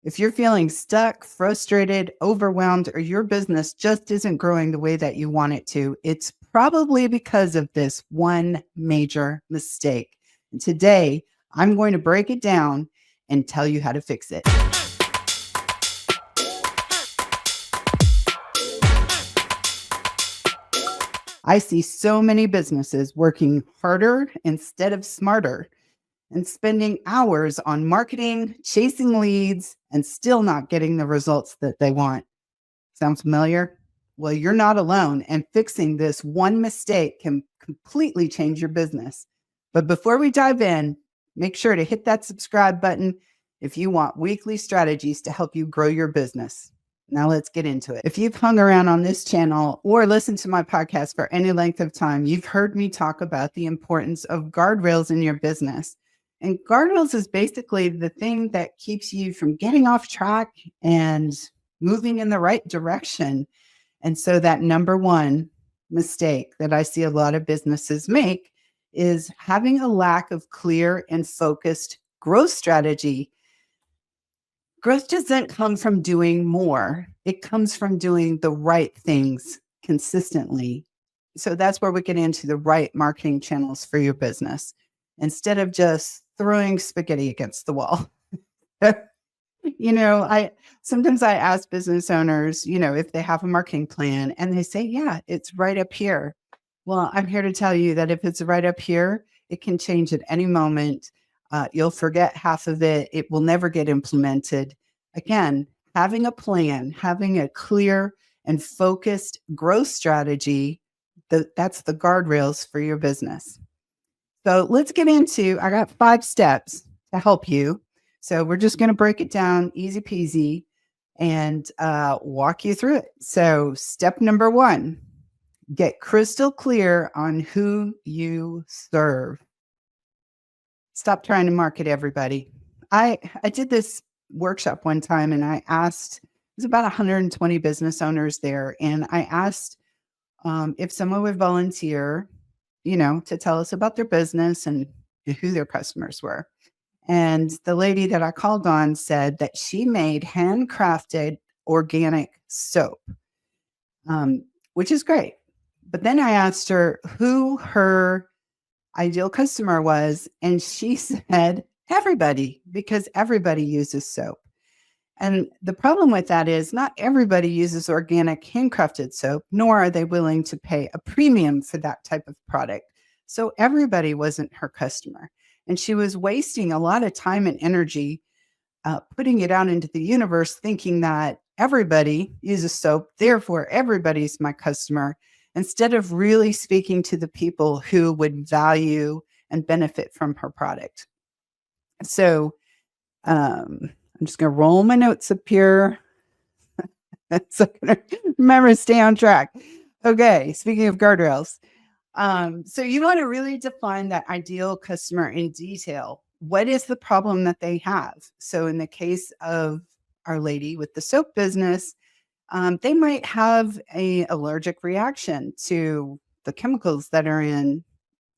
If you're feeling stuck, frustrated, overwhelmed, or your business just isn't growing the way that you want it to, it's probably because of this one major mistake. And today, I'm going to break it down and tell you how to fix it. I see so many businesses working harder instead of smarter and spending hours on marketing, chasing leads, and still not getting the results that they want. Sound familiar? Well, you're not alone, and fixing this one mistake can completely change your business. But before we dive in, make sure to hit that subscribe button if you want weekly strategies to help you grow your business. Now let's get into it. If you've hung around on this channel or listened to my podcast for any length of time, you've heard me talk about the importance of guardrails in your business. And guardrails is basically the thing that keeps you from getting off track and moving in the right direction. And so that number one mistake that I see a lot of businesses make is having a lack of clear and focused growth strategy. Growth doesn't come from doing more. It comes from doing the right things consistently. So that's where we get into the right marketing channels for your business instead of just throwing spaghetti against the wall. I sometimes I ask business owners, if they have a marketing plan and they say, yeah, it's right up here. Well, I'm here to tell you that if it's right up here, it can change at any moment. You'll forget half of it. It will never get implemented. Again, having a plan, having a clear and focused growth strategy, that's the guardrails for your business. So let's get into, I got 5 steps to help you. So we're just going to break it down easy peasy and walk you through it. So step number 1, get crystal clear on who you serve. Stop trying to market everybody. I did this workshop one time and I asked, there's about 120 business owners there. And I asked if someone would volunteer, to tell us about their business and who their customers were. And the lady that I called on said that she made handcrafted organic soap, which is great. But then I asked her who her ideal customer was, and she said everybody, because everybody uses soap. And the problem with that is not everybody uses organic handcrafted soap, nor are they willing to pay a premium for that type of product. So everybody wasn't her customer. And she was wasting a lot of time and energy putting it out into the universe, thinking that everybody uses soap, therefore everybody's my customer, instead of really speaking to the people who would value and benefit from her product. So I'm just going to roll my notes up here. So remember, stay on track. Okay, speaking of guardrails. So you want to really define that ideal customer in detail. What is the problem that they have? So in the case of our lady with the soap business, they might have an allergic reaction to the chemicals that are in,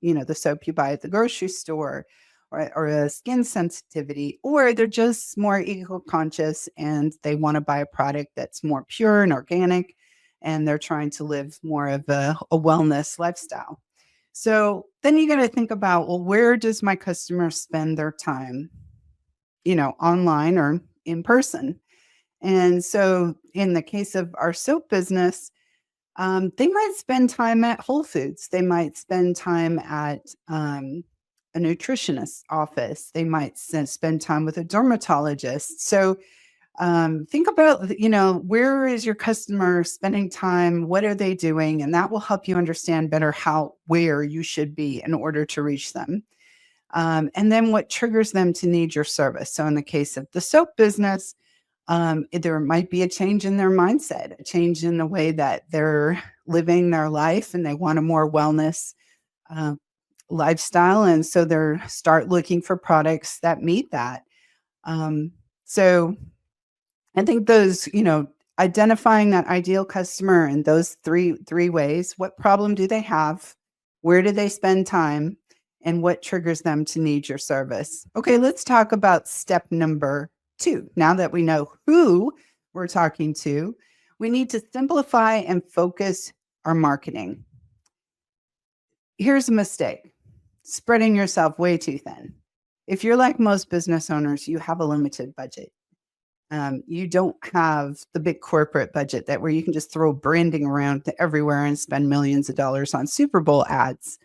the soap you buy at the grocery store, or a skin sensitivity, or they're just more eco-conscious and they want to buy a product that's more pure and organic, and they're trying to live more of a wellness lifestyle. So then you got to think about, well, where does my customer spend their time, online or in person? And so in the case of our soap business, they might spend time at Whole Foods. They might spend time at a nutritionist's office. They might spend time with a dermatologist. So think about, where is your customer spending time? What are they doing? And that will help you understand better where you should be in order to reach them. And then what triggers them to need your service. So in the case of the soap business, there might be a change in their mindset, a change in the way that they're living their life, and they want a more wellness lifestyle. And so they start looking for products that meet that. So I think those, identifying that ideal customer in those three ways: what problem do they have? Where do they spend time? And what triggers them to need your service? Okay, let's talk about step number two. Now that we know who we're talking to, we need to simplify and focus our marketing. Here's a mistake: spreading yourself way too thin. If you're like most business owners, you have a limited budget. You don't have the big corporate budget that where you can just throw branding around to everywhere and spend millions of dollars on Super Bowl ads.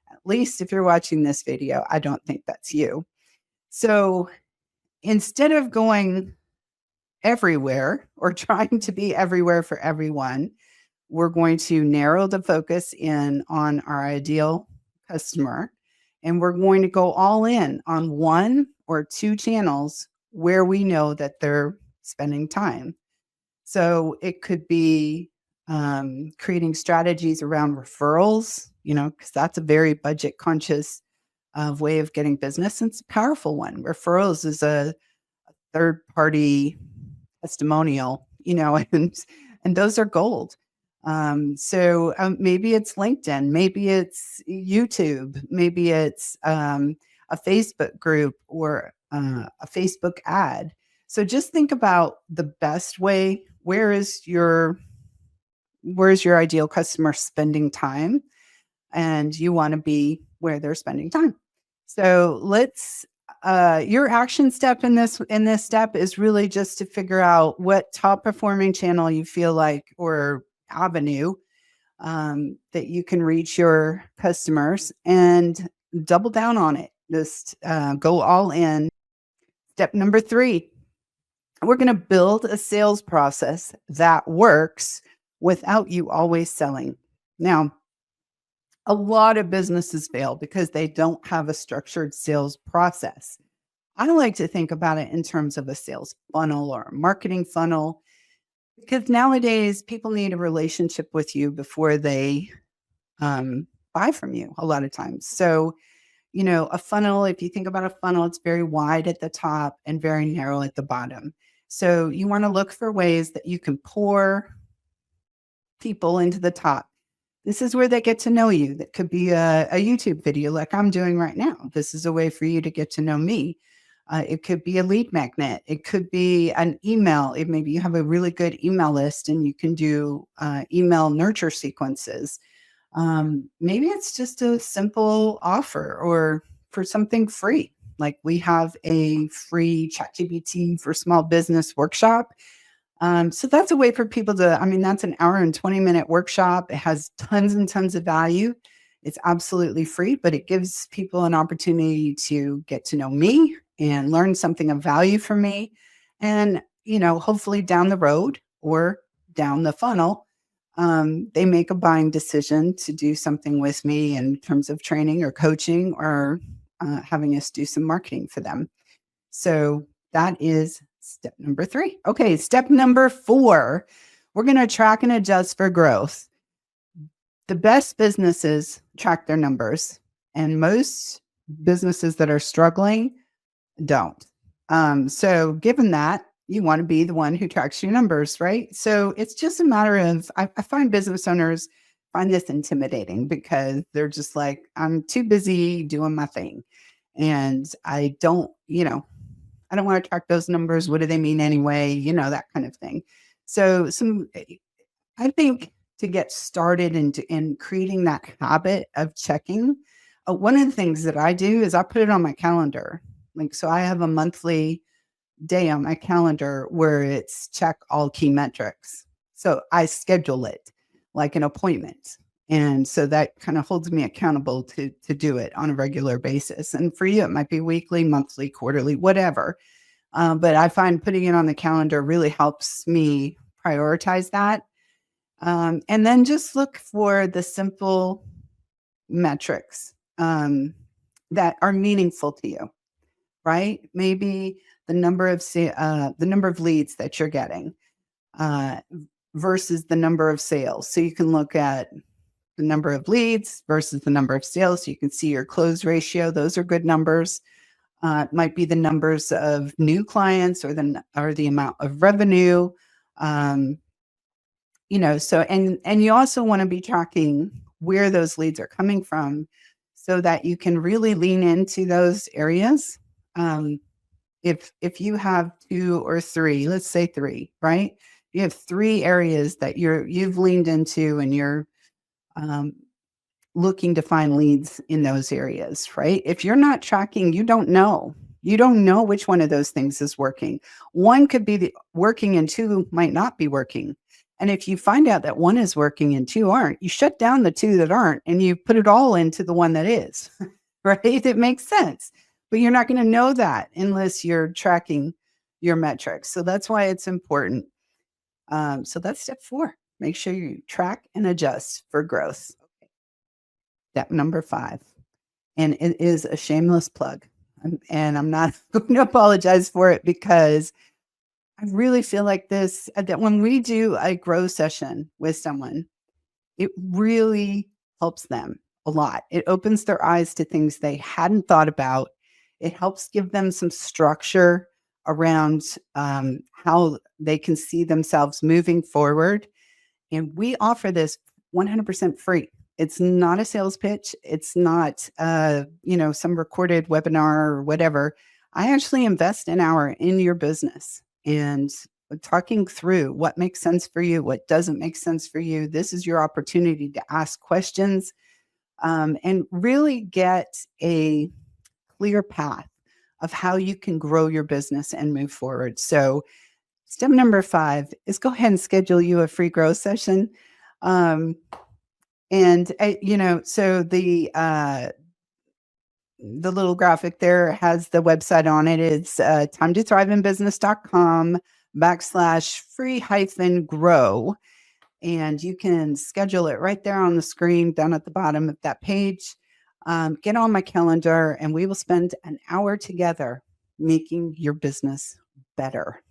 At least if you're watching this video, I don't think that's you. So instead of going everywhere or trying to be everywhere for everyone, we're going to narrow the focus in on our ideal customer, and we're going to go all in on one or two channels where we know that they're spending time. So it could be creating strategies around referrals, because that's a very budget conscious way of getting business. And it's a powerful one. Referrals is a third party testimonial, and those are gold. So maybe it's LinkedIn, maybe it's YouTube, maybe it's a Facebook group or a Facebook ad. So just think about the best way. Where's your ideal customer spending time? And you want to be where they're spending time. So let's your action step in this step is really just to figure out what top performing channel you feel like, or avenue that you can reach your customers, and double down on it. Just go all in. Step number 3, we're going to build a sales process that works without you always selling. Now, a lot of businesses fail because they don't have a structured sales process. I like to think about it in terms of a sales funnel or a marketing funnel, because nowadays people need a relationship with you before they buy from you a lot of times. So, a funnel, if you think about a funnel, it's very wide at the top and very narrow at the bottom. So you want to look for ways that you can pour people into the top. This is where they get to know you. That could be a YouTube video like I'm doing right now. This is a way for you to get to know me. It could be a lead magnet. It could be an email. Maybe you have a really good email list and you can do email nurture sequences. Maybe it's just a simple offer or for something free. Like we have a free ChatGPT for small business workshop. So that's a way for people to, that's an hour and 20-minute workshop. It has tons and tons of value. It's absolutely free, but it gives people an opportunity to get to know me and learn something of value from me. And, hopefully down the road or down the funnel, they make a buying decision to do something with me in terms of training or coaching or having us do some marketing for them. So that is step number 3. Okay, step number 4, we're going to track and adjust for growth. The best businesses track their numbers, and most businesses that are struggling don't. So given that, you want to be the one who tracks your numbers, right? So it's just a matter of, I find business owners find this intimidating because they're just like, I'm too busy doing my thing. And I don't want to track those numbers. What do they mean anyway? That kind of thing. So I think to get started in creating that habit of checking, one of the things that I do is I put it on my calendar. So I have a monthly day on my calendar where it's check all key metrics. So I schedule it like an appointment. And so that kind of holds me accountable to do it on a regular basis. And for you, it might be weekly, monthly, quarterly, whatever. But I find putting it on the calendar really helps me prioritize that. And then just look for the simple metrics that are meaningful to you, right? Maybe the number of leads that you're getting versus the number of sales. So you can look at the number of leads versus the number of sales. So you can see your close ratio. Those are good numbers. It might be the numbers of new clients or the amount of revenue. So and you also want to be tracking where those leads are coming from so that you can really lean into those areas. if you have 2 or 3, let's say 3, right? You have 3 areas that you've leaned into and you're, um, looking to find leads in those areas, right? If you're not tracking, you don't know. You don't know which one of those things is working. One could be working and 2 might not be working. And if you find out that 1 is working and 2 aren't, you shut down the 2 that aren't and you put it all into the one that is, right? It makes sense. But you're not going to know that unless you're tracking your metrics. So that's why it's important. So that's step 4. Make sure you track and adjust for growth. Step number 5, and it is a shameless plug, and I'm not going to apologize for it because I really feel like that when we do a grow session with someone, it really helps them a lot. It opens their eyes to things they hadn't thought about. It helps give them some structure around, how they can see themselves moving forward, and we offer this 100% free. It's not a sales pitch. It's not, some recorded webinar or whatever. I actually invest an hour in your business and talking through what makes sense for you, what doesn't make sense for you. This is your opportunity to ask questions, and really get a clear path of how you can grow your business and move forward. So, step number 5 is go ahead and schedule you a free growth session. Um, so the little graphic there has the website on it. It's timetothriveinbusiness.com/free-grow. And you can schedule it right there on the screen down at the bottom of that page. Get on my calendar and we will spend an hour together making your business better.